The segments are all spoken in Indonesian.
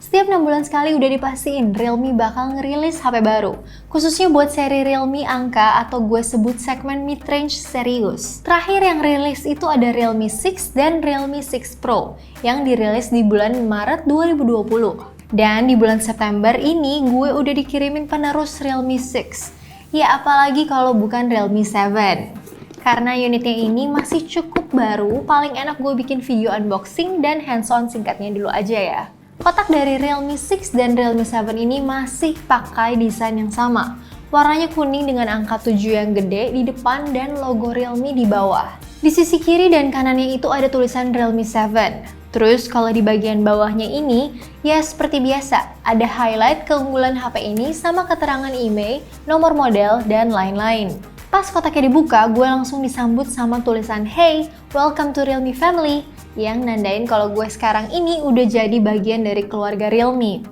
Setiap 6 bulan sekali udah dipastiin Realme bakal ngerilis HP baru, khususnya buat seri Realme angka atau gue sebut segmen mid-range serius. Terakhir yang rilis itu ada Realme 6 dan Realme 6 Pro yang dirilis di bulan Maret 2020. Dan di bulan September ini gue udah dikirimin penerus Realme 6. Ya apalagi kalau bukan Realme 7. Karena unitnya ini masih cukup baru, paling enak gue bikin video unboxing dan hands-on singkatnya dulu aja ya. Kotak dari Realme 6 dan Realme 7 ini masih pakai desain yang sama. Warnanya kuning dengan angka 7 yang gede di depan dan logo Realme di bawah. Di sisi kiri dan kanannya itu ada tulisan Realme 7. Terus kalau di bagian bawahnya ini, ya seperti biasa, ada highlight keunggulan HP ini sama keterangan email, nomor model, dan lain-lain. Pas kotaknya dibuka, gue langsung disambut sama tulisan "Hey, welcome to Realme Family" yang nandain kalau gue sekarang ini udah jadi bagian dari keluarga Realme.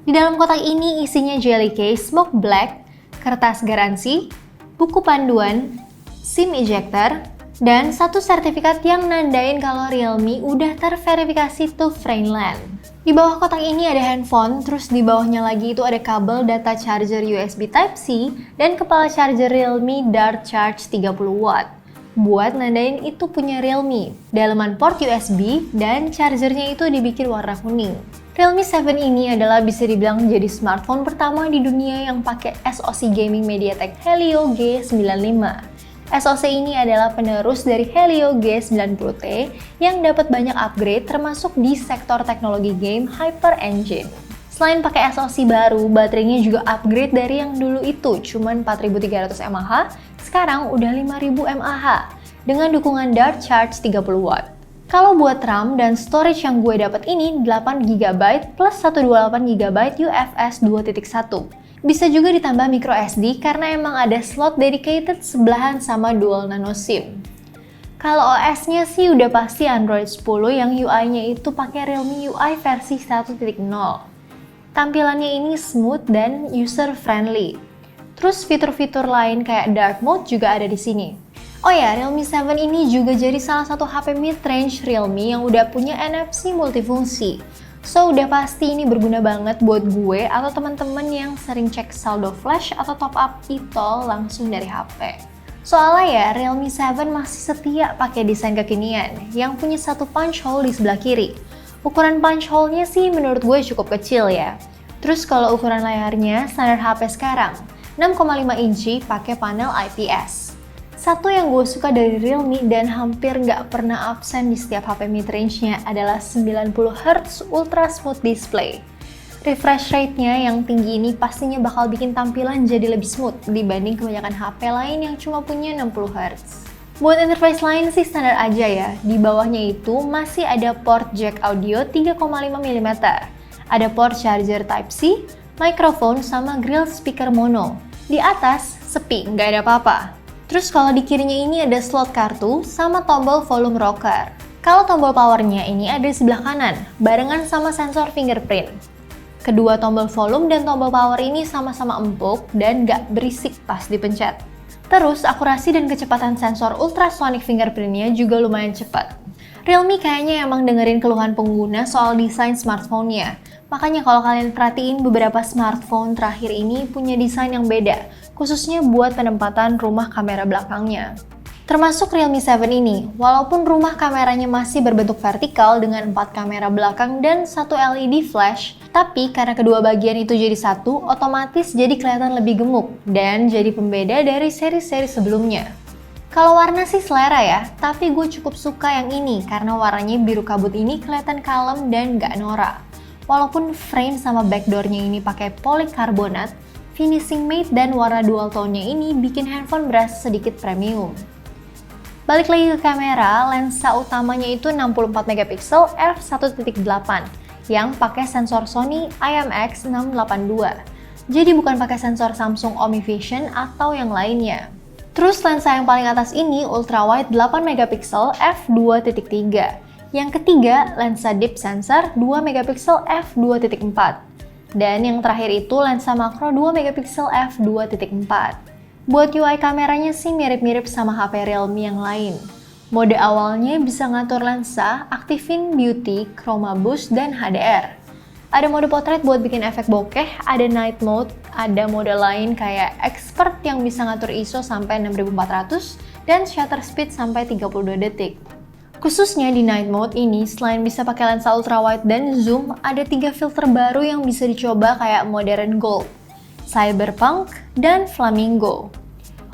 Di dalam kotak ini isinya jelly case smoke black, kertas garansi, buku panduan, SIM ejector, dan satu sertifikat yang nandain kalau Realme udah terverifikasi to Friendland. Di bawah kotak ini ada handphone, terus di bawahnya lagi itu ada kabel data charger USB Type-C dan kepala charger Realme Dart Charge 30W. Buat nandain itu punya Realme. Dalaman port USB dan chargernya itu dibikin warna kuning. Realme 7 ini adalah bisa dibilang jadi smartphone pertama di dunia yang pakai SoC gaming MediaTek Helio G95. SoC ini adalah penerus dari Helio G90T yang dapat banyak upgrade termasuk di sektor teknologi game Hyper Engine. Selain pakai SoC baru, baterainya juga upgrade dari yang dulu itu cuman 4300 mAh, sekarang udah 5000 mAh dengan dukungan Dart Charge 30W. Kalau buat RAM dan storage yang gue dapat ini 8GB plus 128GB UFS 2.1. Bisa juga ditambah micro SD karena emang ada slot dedicated sebelahan sama dual nano SIM. Kalau OS-nya sih udah pasti Android 10 yang UI-nya itu pakai Realme UI versi 1.0. Tampilannya ini smooth dan user friendly. Terus fitur-fitur lain kayak dark mode juga ada di sini. Oh ya, Realme 7 ini juga jadi salah satu HP mid-range Realme yang udah punya NFC multifungsi. So, udah pasti ini berguna banget buat gue atau teman-teman yang sering cek saldo flash atau top up e-tol langsung dari HP. Soalnya ya, Realme 7 masih setia pakai desain kekinian yang punya satu punch hole di sebelah kiri. Ukuran punch hole-nya sih menurut gue cukup kecil ya. Terus kalau ukuran layarnya standar HP sekarang, 6,5 inci pakai panel IPS. Satu yang gue suka dari Realme dan hampir nggak pernah absen di setiap HP mid-range-nya adalah 90Hz Ultra Smooth Display. Refresh rate-nya yang tinggi ini pastinya bakal bikin tampilan jadi lebih smooth dibanding kebanyakan HP lain yang cuma punya 60Hz. Buat interface lain sih standar aja ya, di bawahnya itu masih ada port jack audio 3,5mm. Ada port charger Type-C, mikrofon sama grill speaker mono. Di atas, sepi, nggak ada apa-apa. Terus kalau di kirinya ini ada slot kartu sama tombol volume rocker. Kalau tombol powernya ini ada di sebelah kanan, barengan sama sensor fingerprint. Kedua tombol volume dan tombol power ini sama-sama empuk dan nggak berisik pas dipencet. Terus akurasi dan kecepatan sensor ultrasonic fingerprintnya juga lumayan cepat. Realme kayaknya emang dengerin keluhan pengguna soal desain smartphone-nya. Makanya kalau kalian perhatiin beberapa smartphone terakhir ini punya desain yang beda, khususnya buat penempatan rumah kamera belakangnya. Termasuk Realme 7 ini, walaupun rumah kameranya masih berbentuk vertikal dengan 4 kamera belakang dan 1 LED flash, tapi karena kedua bagian itu jadi satu, otomatis jadi kelihatan lebih gemuk dan jadi pembeda dari seri-seri sebelumnya. Kalau warna sih selera ya, tapi gue cukup suka yang ini karena warnanya biru kabut ini kelihatan kalem dan gak norak. Walaupun frame sama backdoornya ini pakai polikarbonat, finishing matte dan warna dual tone-nya ini bikin handphone berasa sedikit premium. Balik lagi ke kamera, lensa utamanya itu 64MP f1.8 yang pakai sensor Sony IMX682. Jadi bukan pakai sensor Samsung OmniVision atau yang lainnya. Terus lensa yang paling atas ini ultrawide 8MP f2.3. Yang ketiga, lensa deep sensor 2MP f2.4. Dan yang terakhir itu lensa makro 2MP f2.4. Buat UI kameranya sih mirip-mirip sama HP Realme yang lain. Mode awalnya bisa ngatur lensa, aktifin beauty, chroma boost, dan HDR. Ada mode portrait buat bikin efek bokeh, ada night mode, ada mode lain kayak expert yang bisa ngatur ISO sampai 6400 dan shutter speed sampai 32 detik. Khususnya di night mode ini, selain bisa pakai lensa ultrawide dan zoom, ada 3 filter baru yang bisa dicoba kayak modern gold, cyberpunk, dan flamingo.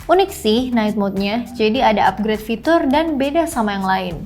Unik sih night mode-nya, jadi ada upgrade fitur dan beda sama yang lain.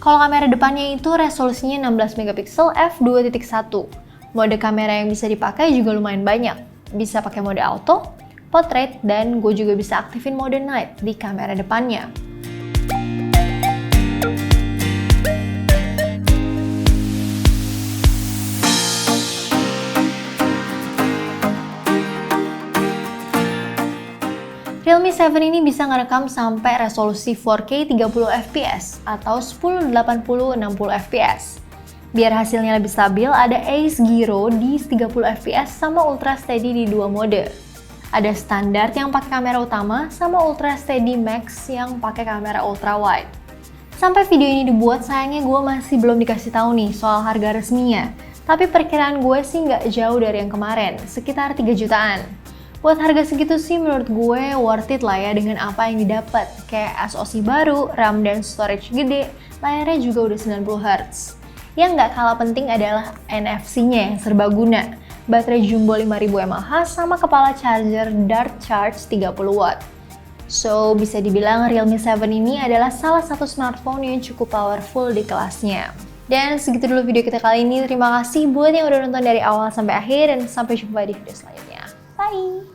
Kalau kamera depannya itu resolusinya 16 megapiksel f2.1. Mode kamera yang bisa dipakai juga lumayan banyak. Bisa pakai mode auto, portrait, dan gue juga bisa aktifin mode night di kamera depannya. Realme 7 ini bisa ngerekam sampai resolusi 4K 30fps atau 1080-60 fps. Biar hasilnya lebih stabil, ada Ace Gyro di 30fps sama Ultra Steady di 2 mode. Ada standar yang pakai kamera utama sama Ultra Steady Max yang pakai kamera ultra wide. Sampai video ini dibuat, sayangnya gue masih belum dikasih tahu nih soal harga resminya. Tapi perkiraan gue sih nggak jauh dari yang kemarin, sekitar 3 jutaan. Buat harga segitu sih menurut gue worth it lah ya dengan apa yang didapat. Kayak SoC baru, RAM dan storage gede, layarnya juga udah 90Hz. Yang nggak kalah penting adalah NFC-nya yang serbaguna. Baterai jumbo 5000 mAh sama kepala charger Dart Charge 30W. So, bisa dibilang Realme 7 ini adalah salah satu smartphone yang cukup powerful di kelasnya. Dan segitu dulu video kita kali ini. Terima kasih buat yang udah nonton dari awal sampai akhir dan sampai jumpa di video selanjutnya. Bye!